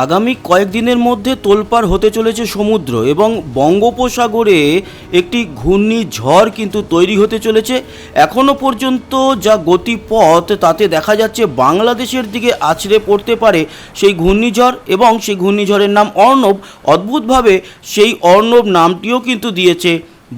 আগামী কয়েকদিনের মধ্যে তোলপাড় হতে চলেছে সমুদ্র এবং বঙ্গোপসাগরে একটি ঘূর্ণিঝড় কিন্তু তৈরি হতে চলেছে। এখনও পর্যন্ত যা গতিপথ তাতে দেখা যাচ্ছে বাংলাদেশের দিকে আছড়ে পড়তে পারে সেই ঘূর্ণিঝড়, এবং সেই ঘূর্ণিঝড়ের নাম অর্ণব। অদ্ভুতভাবে সেই অর্ণব নামটিও কিন্তু দিয়েছে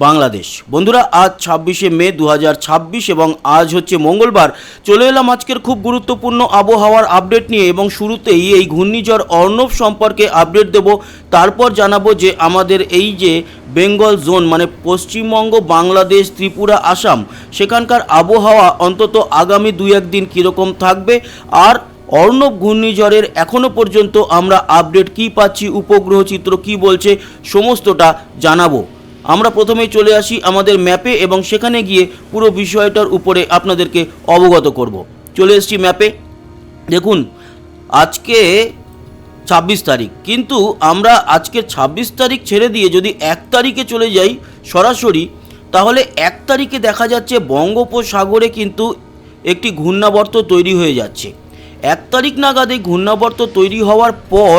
বাংলাদেশ। বন্ধুরা, আজ 26শে মে 2026 এবং আজ হচ্ছে মঙ্গলবার। চলে এলাম আজকের খুব গুরুত্বপূর্ণ আবহাওয়ার আপডেট নিয়ে, এবং শুরুতেই এই ঘূর্ণিঝড় অর্ণব সম্পর্কে আপডেট দেব। তারপর জানাবো যে আমাদের এই যে বেঙ্গল জোন মানে পশ্চিমবঙ্গ, বাংলাদেশ, ত্রিপুরা, আসাম, সেখানকার আবহাওয়া অন্তত আগামী 2-1 দিন কীরকম থাকবে, আর অর্ণব ঘূর্ণিঝড়ের এখনও পর্যন্ত আমরা আপডেট কী পাচ্ছি, উপগ্রহ চিত্র কী বলছে, সমস্তটা জানাবো। আমরা প্রথমেই চলে আসি আমাদের ম্যাপে এবং সেখানে গিয়ে পুরো বিষয়টার উপরে আপনাদেরকে অবগত করব। চলে এসেছি ম্যাপে। দেখুন, আজকে 26 তারিখ, কিন্তু আমরা আজকে 26 তারিখ ছেড়ে দিয়ে যদি 1 তারিখে চলে যাই সরাসরি, তাহলে 1 তারিখে দেখা যাচ্ছে বঙ্গোপসাগরে কিন্তু একটি ঘূর্ণাবর্ত তৈরি হয়ে যাচ্ছে। 1 তারিখ নাগাদ এই ঘূর্ণাবর্ত তৈরি হওয়ার পর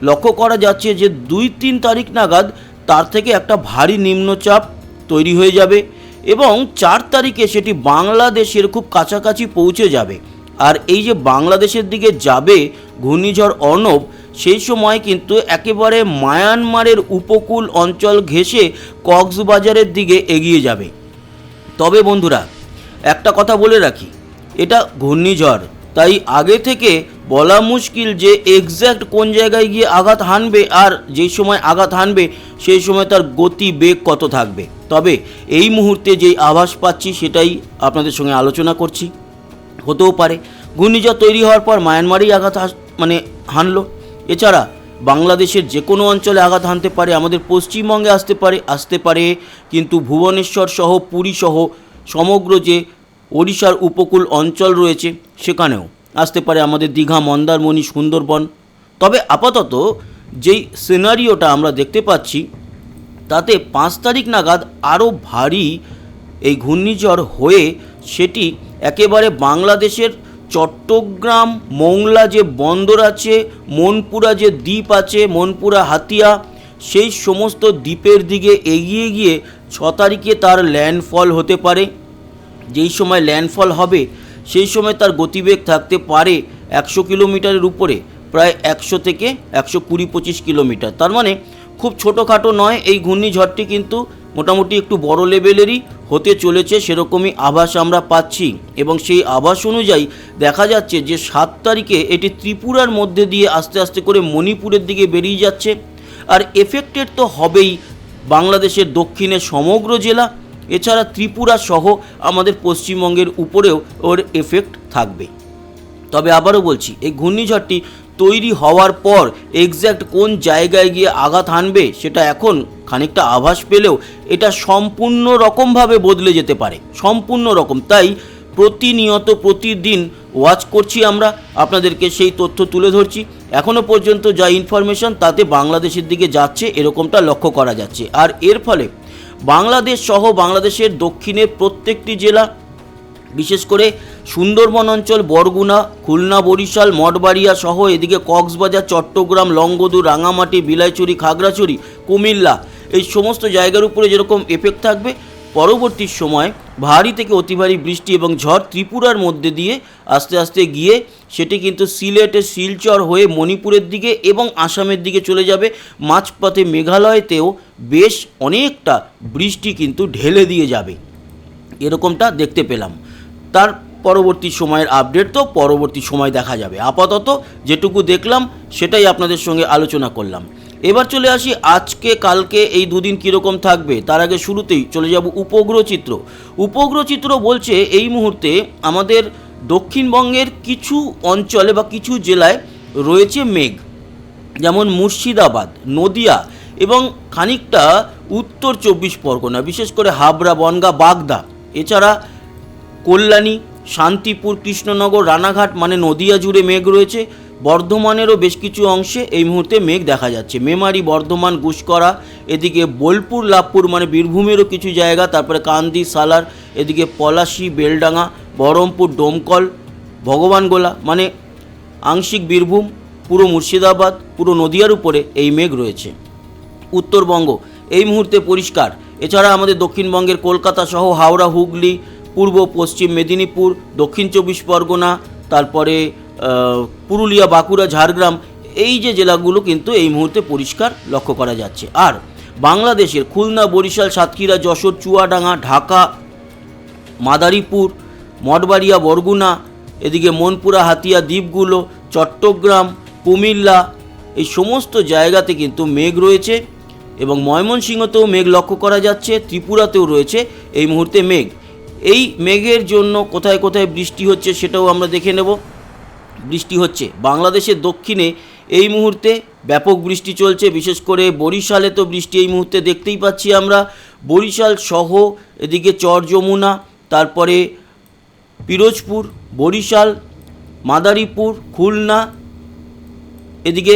লক্ষ্য করা যাচ্ছে যে 2-3 তারিখ নাগাদ তার থেকে একটা ভারী নিম্নচাপ তৈরি হয়ে যাবে এবং 4 তারিখে সেটি বাংলাদেশের খুব কাছাকাছি পৌঁছে যাবে। আর এই যে বাংলাদেশের দিকে যাবে ঘূর্ণিঝড় অর্ণব, সেই সময় কিন্তু একেবারে মায়ানমারের উপকূল অঞ্চল ঘেঁষে কক্সবাজারের দিকে এগিয়ে যাবে। তবে বন্ধুরা, একটা কথা বলে রাখি, এটা ঘূর্ণিঝড়, তাই আগে থেকে বলা মুশকিল যে এক্স্যাক্ট কোন জায়গায় গিয়ে আঘাত হানবে, আর যেই সময় আঘাত হানবে সেই সময় তার গতি বেগ কত থাকবে। তবে এই মুহূর্তে যেই আভাস পাচ্ছি সেটাই আপনাদের সঙ্গে আলোচনা করছি। হতেও পারে ঘূর্ণিঝড় তৈরি হওয়ার পর মায়ানমারেই আঘাত হানলো, এছাড়া বাংলাদেশের যে কোনো অঞ্চলে আঘাত হানতে পারে, আমাদের পশ্চিমবঙ্গে আসতে পারে, কিন্তু ভুবনেশ্বর সহ পুরী সহ সমগ্র যে ওড়িশার উপকূল অঞ্চল রয়েছে সেখানেও আসতে পারে, আমাদের দীঘা, মন্দারমণি, সুন্দরবন। তবে আপাতত যেই সিনারিওটা আমরা দেখতে পাচ্ছি তাতে 5 তারিখ নাগাদ আরও ভারী এই ঘূর্ণিঝড় হয়ে সেটি একেবারে বাংলাদেশের চট্টগ্রাম, মোংলা যে বন্দর আছে, মনপুরা যে দ্বীপ আছে, মনপুরা, হাতিয়া, সেই সমস্ত দ্বীপের দিকে এগিয়ে গিয়ে 6 তারিখে তার ল্যান্ডফল হতে পারে। যেই সময় ল্যান্ডফল হবে সেই সময় তার গতিবেগ থাকতে পারে 100 কিলোমিটারের উপরে, প্রায় 100 থেকে 120-25 কিলোমিটার। তার মানে খুব ছোটোখাটো নয়, এই ঘূর্ণিঝড়টি কিন্তু মোটামুটি একটু বড় লেভেলেরই হতে চলেছে, সেরকমই আভাস আমরা পাচ্ছি। এবং সেই আভাস অনুযায়ী দেখা যাচ্ছে যে 7 তারিখে এটি ত্রিপুরার মধ্যে দিয়ে আস্তে আস্তে করে মণিপুরের দিকে বেরিয়ে যাচ্ছে। আর এফেক্টেড তো হবেই বাংলাদেশের দক্ষিণের সমগ্র জেলা, এছাড়া ত্রিপুরা সহ আমাদের পশ্চিমবঙ্গের উপরেও ওর এফেক্ট থাকবে। তবে আবারও বলছি, এই ঘূর্ণিঝড়টি তৈরি হওয়ার পর এক্স্যাক্ট কোন জায়গায় গিয়ে আঘাত হানবে সেটা এখন খানিকটা আভাস পেলেও এটা সম্পূর্ণ রকমভাবে বদলে যেতে পারে, সম্পূর্ণ রকম। তাই প্রতিনিয়ত প্রতিদিন ওয়াচ করছি আমরা, আপনাদেরকে সেই তথ্য তুলে ধরছি। এখনও পর্যন্ত যা ইনফরমেশন তাতে বাংলাদেশের দিকে যাচ্ছে এরকমটা লক্ষ্য করা যাচ্ছে। আর এর ফলে বাংলাদেশ সহ বাংলাদেশের দক্ষিণের প্রত্যেকটি জেলা, বিশেষ করে সুন্দরবন অঞ্চল, বরগুনা, খুলনা, বরিশাল, মঠবাড়িয়া সহ এদিকে কক্সবাজার, চট্টগ্রাম, লংগদু, রাঙামাটি, বিলাইছড়ি, খাগড়াছড়ি, কুমিল্লা, এই সমস্ত জায়গার উপরে যেরকম এফেক্ট থাকবে, পরবর্তী সময় ভারী থেকে অতি ভারী বৃষ্টি এবং ঝড় ত্রিপুরার মধ্যে দিয়ে আস্তে আস্তে গিয়ে সেটি কিন্তু সিলেটের শিলচর হয়ে মণিপুরের দিকে এবং আসামের দিকে চলে যাবে। মাঝপথে মেঘালয়তেও বেশ অনেকটা বৃষ্টি কিন্তু ঢেলে দিয়ে যাবে, এরকমটা দেখতে পেলাম। তার পরবর্তী সময়ের আপডেট তো পরবর্তী সময় দেখা যাবে। আপাতত যেটুকু দেখলাম সেটাই আপনাদের সঙ্গে আলোচনা করলাম। এবার চলে আসি আজকে কালকে এই দুদিন কীরকম থাকবে। তার আগে শুরুতেই চলে যাব উপগ্রহ চিত্র। উপগ্রহ চিত্র বলছে এই মুহূর্তে আমাদের দক্ষিণবঙ্গের কিছু অঞ্চলে বা কিছু জেলায় রয়েছে মেঘ, যেমন মুর্শিদাবাদ, নদিয়া এবং খানিকটা উত্তর 24 পরগনা, বিশেষ করে হাবড়া, বনগাঁ, বাগদা, এছাড়া কল্যাণী, শান্তিপুর, কৃষ্ণনগর, রানাঘাট মানে নদিয়া জুড়ে মেঘ রয়েছে। বর্ধমানেরও বেশ কিছু অংশে এই মুহূর্তে মেঘ দেখা যাচ্ছে। মেমারি, বর্ধমান, গুসকরা, এদিকে বোলপুর, লাভপুর মানে বীরভূমেরও কিছু জায়গা, তারপরে কান্দি, সালার, এদিকে পলাশী, বেলডাঙ্গা, বহরমপুর, ডোমকল, ভগবানগোলা মানে আংশিক বীরভূম, পুরো মুর্শিদাবাদ, পুরো নদিয়ার উপরে এই মেঘ রয়েছে। উত্তরবঙ্গ এই মুহূর্তে পরিষ্কার। এছাড়া আমাদের দক্ষিণবঙ্গের কলকাতা সহ হাওড়া, হুগলি, পূর্ব পশ্চিম মেদিনীপুর, দক্ষিণ 24 পরগনা, তারপরে পুরুলিয়া, বাঁকুড়া, ঝাড়গ্রাম, এই যে জেলাগুলো কিন্তু এই মুহূর্তে পরিষ্কার লক্ষ্য করা যাচ্ছে। আর বাংলাদেশের খুলনা, বরিশাল, সাতক্ষীরা, যশোর, চুয়াডাঙ্গা, ঢাকা, মাদারীপুর, মঠবাড়িয়া, বরগুনা, এদিকে মনপুরা, হাতিয়া দ্বীপগুলো, চট্টগ্রাম, কুমিল্লা, এই সমস্ত জায়গাতে কিন্তু মেঘ রয়েছে এবং ময়মনসিংহতেও মেঘ লক্ষ্য করা যাচ্ছে, ত্রিপুরাতেও রয়েছে এই মুহূর্তে মেঘ। এই মেঘের জন্য কোথায় কোথায় বৃষ্টি হচ্ছে সেটাও আমরা দেখে নেব। বৃষ্টি হচ্ছে বাংলাদেশের দক্ষিণে এই মুহূর্তে ব্যাপক বৃষ্টি চলছে, বিশেষ করে বরিশালে তো বৃষ্টি এই মুহূর্তে দেখতেই পাচ্ছি আমরা। বরিশাল সহ এদিকে চর যমুনা, তারপরে পিরোজপুর, বরিশাল, মাদারীপুর, খুলনা, এদিকে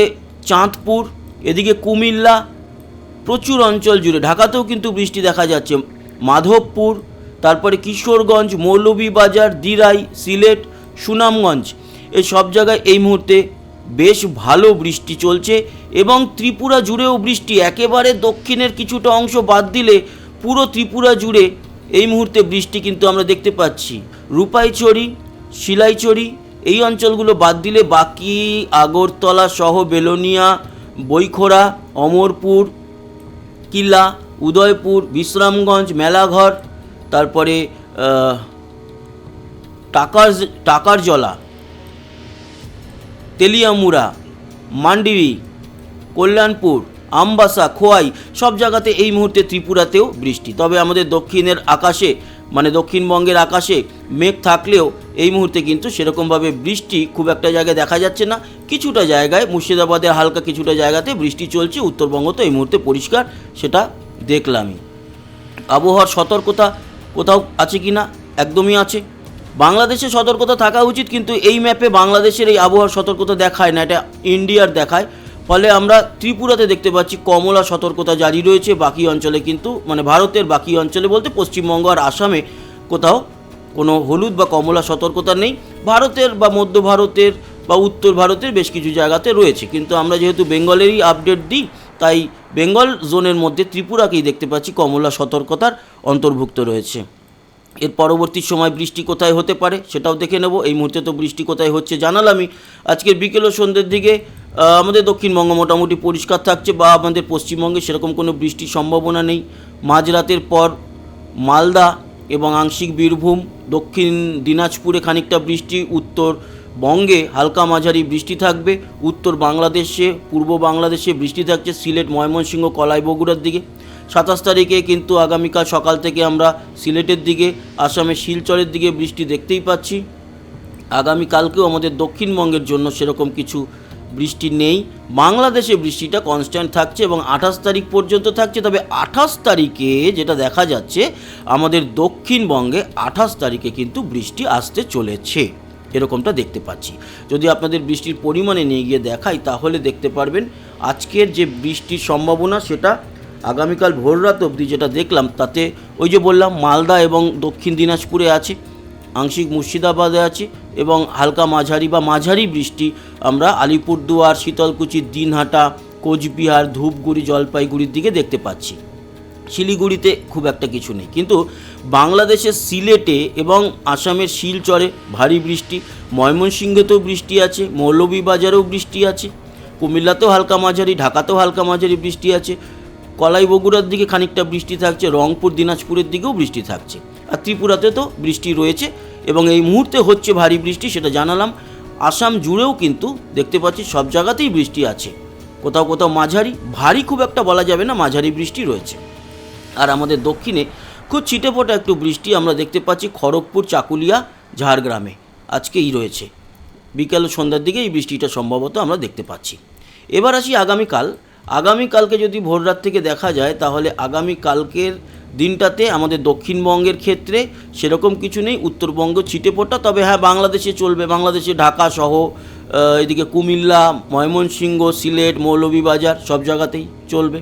চাঁদপুর, এদিকে কুমিল্লা, প্রচুর অঞ্চল জুড়ে, ঢাকাতেও কিন্তু বৃষ্টি দেখা যাচ্ছে। মাধবপুর, তারপরে কিশোরগঞ্জ, মৌলভীবাজার, দিরাই, সিলেট, সুনামগঞ্জ, এই সব জায়গায় এই মুহূর্তে বেশ ভালো বৃষ্টি চলছে এবং ত্রিপুরা জুড়েও বৃষ্টি। একেবারে দক্ষিণের কিছুটা অংশ বাদ দিলে পুরো ত্রিপুরা জুড়ে এই মুহূর্তে বৃষ্টি কিন্তু আমরা দেখতে পাচ্ছি। রূপাইছড়ি, শিলাইছড়ি, এই অঞ্চলগুলো বাদ দিলে বাকি আগরতলা সহ বেলোনিয়া, বৈখোড়া, অমরপুর, কিল্লা, উদয়পুর, বিশ্রামগঞ্জ, মেলাঘর, তারপরে টাকারজলা, তেলিয়ামুড়া, মান্ডিরি, কল্যাণপুর, আমবাসা, খোয়াই, সব জায়গাতে এই মুহূর্তে ত্রিপুরাতেও বৃষ্টি। তবে আমাদের দক্ষিণের আকাশে, মানে দক্ষিণবঙ্গের আকাশে মেঘ থাকলেও এই মুহূর্তে কিন্তু সেরকমভাবে বৃষ্টি খুব একটা জায়গায় দেখা যাচ্ছে না। কিছুটা জায়গায়, মুর্শিদাবাদের হালকা কিছুটা জায়গাতে বৃষ্টি চলছে। উত্তরবঙ্গ তো এই মুহূর্তে পরিষ্কার, সেটা দেখলামই। আবহাওয়ার সতর্কতা কোথাও আছে কি না? একদমই আছে। বাংলাদেশে সতর্কতা থাকা উচিত, কিন্তু এই ম্যাপে বাংলাদেশের এই আবহাওয়ার সতর্কতা দেখায় না, এটা ইন্ডিয়ার দেখায়। ফলে আমরা ত্রিপুরাতে দেখতে পাচ্ছি কমলা সতর্কতা জারি রয়েছে। বাকি অঞ্চলে কিন্তু, মানে ভারতের বাকি অঞ্চলে বলতে পশ্চিমবঙ্গ আর আসামে কোথাও কোনো হলুদ বা কমলা সতর্কতা নেই। ভারতের বা মধ্য ভারতের বা উত্তর ভারতের বেশ কিছু জায়গাতে রয়েছে, কিন্তু আমরা যেহেতু বেঙ্গলেরই আপডেট দিই, তাই বেঙ্গল জোনের মধ্যে ত্রিপুরাকেই দেখতে পাচ্ছি কমলা সতর্কতার অন্তর্ভুক্ত রয়েছে। এর পরবর্তী সময় বৃষ্টি কোথায় হতে পারে সেটাও দেখে নেব। এই মুহূর্তে তো বৃষ্টি কোথায় হচ্ছে জানালামই। আজকের বিকেল ও সন্ধ্যের দিকে আমাদের দক্ষিণবঙ্গ মোটামুটি পরিষ্কার থাকছে, বা আমাদের পশ্চিমবঙ্গে সেরকম কোনো বৃষ্টির সম্ভাবনা নেই। মাঝরাতের পর মালদা এবং আংশিক বীরভূম, দক্ষিণ দিনাজপুরে খানিকটা বৃষ্টি, উত্তরবঙ্গে হালকা মাঝারি বৃষ্টি থাকবে, উত্তর বাংলাদেশে, পূর্ব বাংলাদেশে বৃষ্টি থাকছে, সিলেট, ময়মনসিংহ, কলাই, বগুড়ার দিকে। 27 তারিখে কিন্তু আগামীকাল সকাল থেকে আমরা সিলেটের দিকে, আসামের শিলচরের দিকে বৃষ্টি দেখতেই পাচ্ছি। আগামীকালকেও আমাদের দক্ষিণবঙ্গের জন্য সেরকম কিছু বৃষ্টি নেই। বাংলাদেশে বৃষ্টিটা কনস্ট্যান্ট থাকছে এবং 28 তারিখ পর্যন্ত থাকছে। তবে 28 তারিখে যেটা দেখা যাচ্ছে, আমাদের দক্ষিণবঙ্গে 28 তারিখে কিন্তু বৃষ্টি আসতে চলেছে, এরকমটা দেখতে পাচ্ছি। যদি আপনাদের বৃষ্টির পরিমাণে নিয়ে গিয়ে দেখাই, তাহলে দেখতে পারবেন আজকের যে বৃষ্টির সম্ভাবনা সেটা আগামীকাল ভোররাত অবধি যেটা দেখলাম, তাতে ওই যে বললাম মালদা এবং দক্ষিণ দিনাজপুরে আছে, আংশিক মুর্শিদাবাদে আছে এবং হালকা মাঝারি বা মাঝারি বৃষ্টি আমরা আলিপুরদুয়ার, শীতলকুচি, দিনহাটা, কোচবিহার, ধূপগুড়ি, জলপাইগুড়ির দিকে দেখতে পাচ্ছি। শিলিগুড়িতে খুব একটা কিছু নেই, কিন্তু বাংলাদেশের সিলেটে এবং আসামের শিলচরে ভারী বৃষ্টি, ময়মনসিংহেতেও বৃষ্টি আছে, মৌলভীবাজারেও বৃষ্টি আছে, কুমিল্লাতেও হালকা মাঝারি, ঢাকাতেও হালকা মাঝারি বৃষ্টি আছে, কলাই বগুড়ার দিকে খানিকটা বৃষ্টি থাকছে, রংপুর, দিনাজপুরের দিকেও বৃষ্টি থাকছে। আর ত্রিপুরাতে তো বৃষ্টি রয়েছে এবং এই মুহূর্তে হচ্ছে ভারী বৃষ্টি, সেটা জানালাম। আসাম জুড়েও কিন্তু দেখতে পাচ্ছি সব জায়গাতেই বৃষ্টি আছে, কোথাও কোথাও মাঝারি, ভারী খুব একটা বলা যাবে না, মাঝারি বৃষ্টি রয়েছে। আর আমাদের দক্ষিণে খুব ছিটেফোঁটা একটু বৃষ্টি আমরা দেখতে পাচ্ছি খড়গপুর, চাকুলিয়া, ঝাড়গ্রামে আজকেই রয়েছে। বিকেল সন্ধ্যার দিকে এই বৃষ্টিটা সম্ভবত আমরা দেখতে পাচ্ছি। এবার আসি আগামীকালকে যদি ভোররাত থেকে দেখা যায়, তাহলে আগামীকালকের দিনটাতে আমাদের দক্ষিণবঙ্গের ক্ষেত্রে সেরকম কিছু নেই, উত্তরবঙ্গ ছিটেফোঁটা। তবে হ্যাঁ, বাংলাদেশে চলবে, বাংলাদেশে ঢাকা সহ এদিকে কুমিল্লা, ময়মনসিংহ, সিলেট, মৌলভীবাজার সব জায়গাতেই চলবে।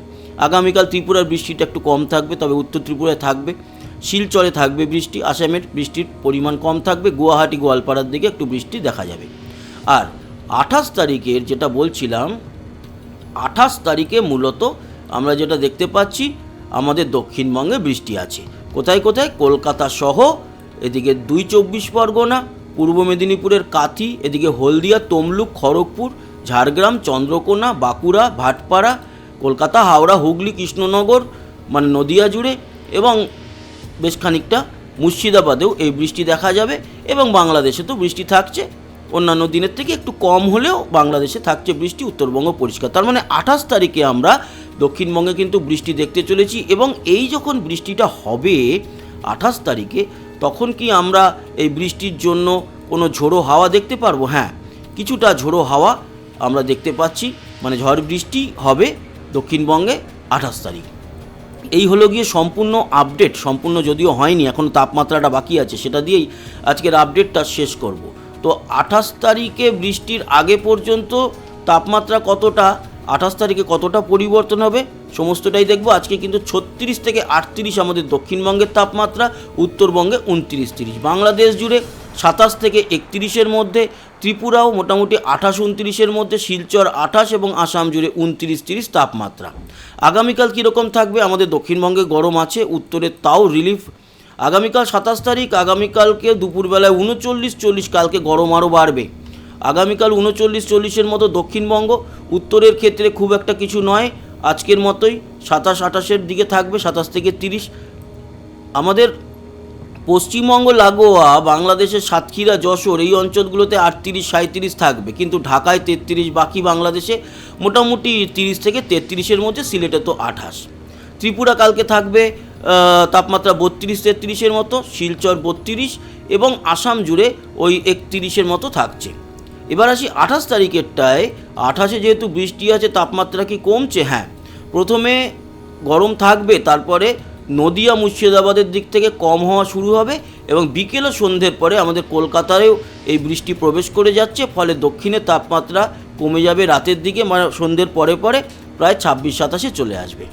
আগামীকাল ত্রিপুরার বৃষ্টিটা একটু কম থাকবে, তবে উত্তর ত্রিপুরায় থাকবে, শিলচরে থাকবে বৃষ্টি, আসামের বৃষ্টির পরিমাণ কম থাকবে, গুয়াহাটি, গোয়ালপাড়ার দিকে একটু বৃষ্টি দেখা যাবে। আর 28 তারিখের যেটা বলছিলাম, 28 তারিখে মূলত আমরা যেটা দেখতে পাচ্ছি আমাদের দক্ষিণবঙ্গে বৃষ্টি আছে। কোথায় কোথায়? কলকাতা সহ এদিকে 2 চব্বিশ পরগনা, পূর্ব মেদিনীপুরের কাথি, এদিকে হলদিয়া, তমলুক, খড়গপুর, ঝাড়গ্রাম, চন্দ্রকোনা, বাঁকুড়া, ভাটপাড়া, কলকাতা, হাওড়া, হুগলি, কৃষ্ণনগর মানে নদিয়া জুড়ে, এবং বেশ খানিকটা মুর্শিদাবাদেও এই বৃষ্টি দেখা যাবে। এবং বাংলাদেশে তো বৃষ্টি থাকছে, অন্যান্য দিনের থেকে একটু কম হলেও বাংলাদেশে থাকছে বৃষ্টি, উত্তরবঙ্গ পরিষ্কার। তার মানে 28 তারিখে আমরা দক্ষিণবঙ্গে কিন্তু বৃষ্টি দেখতে চলেছি। এবং এই যখন বৃষ্টিটা হবে 28 তারিখে, তখন কি আমরা এই বৃষ্টির জন্য কোনো ঝোড়ো হাওয়া দেখতে পারবো? হ্যাঁ, কিছুটা ঝোড়ো হাওয়া আমরা দেখতে পাচ্ছি, মানে ঝড় বৃষ্টি হবে দক্ষিণবঙ্গে 28 তারিখ। এই হলো গিয়ে সম্পূর্ণ আপডেট। সম্পূর্ণ যদিও হয়নি, এখনও তাপমাত্রাটা বাকি আছে, সেটা দিয়েই আজকের আপডেটটা শেষ করব। তো 28 তারিখে বৃষ্টির আগে পর্যন্ত তাপমাত্রা কতটা, 28 তারিখে কতটা পরিবর্তন হবে, সমস্তটাই দেখব। আজকে কিন্তু 36 থেকে 38 আমাদের দক্ষিণবঙ্গের তাপমাত্রা, উত্তরবঙ্গে 29-30, বাংলাদেশ জুড়ে 27 থেকে 31-এর মধ্যে, ত্রিপুরাও মোটামুটি 28-29-এর মধ্যে, শিলচর 28 এবং আসাম জুড়ে 29-30 তাপমাত্রা। আগামীকাল কীরকম থাকবে? আমাদের দক্ষিণবঙ্গে গরম আছে, উত্তরে তাও রিলিফ। আগামীকাল 27 তারিখ, আগামীকালকে দুপুরবেলায় 39-40, কালকে গরম আরও বাড়বে। আগামীকাল 39-40-এর মতো দক্ষিণবঙ্গ, উত্তরের ক্ষেত্রে খুব একটা কিছু নয়, আজকের মতোই 27-28-এর দিকে থাকবে, 27 থেকে 30। আমাদের পশ্চিমবঙ্গ লাগোয়া বাংলাদেশের সাতক্ষীরা, যশোর এই অঞ্চলগুলোতে 38-37 থাকবে, কিন্তু ঢাকায় 33, বাকি বাংলাদেশে মোটামুটি 30 থেকে 33-এর মধ্যে, সিলেটে তো 28। ত্রিপুরা কালকে থাকবে তাপমাত্রা 32-33-এর মতো, শিলচর 32, এবং আসাম জুড়ে ওই 31-এর মতো থাকছে। এবার আসি 28 তারিখেরটায়। 28-এ যেহেতু বৃষ্টি আছে, তাপমাত্রা কি কমছে? হ্যাঁ, প্রথমে গরম থাকবে, তারপরে নদিয়া, মুর্শিদাবাদের দিক থেকে কম হওয়া শুরু হবে, এবং বিকেল ও সন্ধ্যের পরে আমাদের কলকাতায়ও এই বৃষ্টি প্রবেশ করে যাচ্ছে, ফলে দক্ষিণে তাপমাত্রা কমে যাবে রাতের দিকে, মানে সন্ধ্যের পরে পরে প্রায় 26-27-এ চলে আসবে।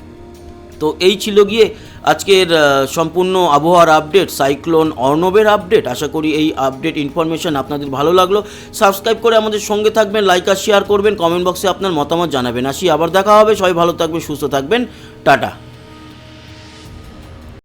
তো এই ছিল গিয়ে আজকের সম্পূর্ণ আবহাওয়ার আপডেট, সাইক্লোন অর্ণবের আপডেট। আশা করি এই আপডেট ইনফরমেশন আপনাদের ভালো লাগলো। সাবস্ক্রাইব করে আমাদের সঙ্গে থাকবেন, লাইক আর শেয়ার করবেন, কমেন্ট বক্সে আপনার মতামত জানাবেন। আসি, আবার দেখা হবে। সবাই ভালো থাকবেন, সুস্থ থাকবেন, টাটা।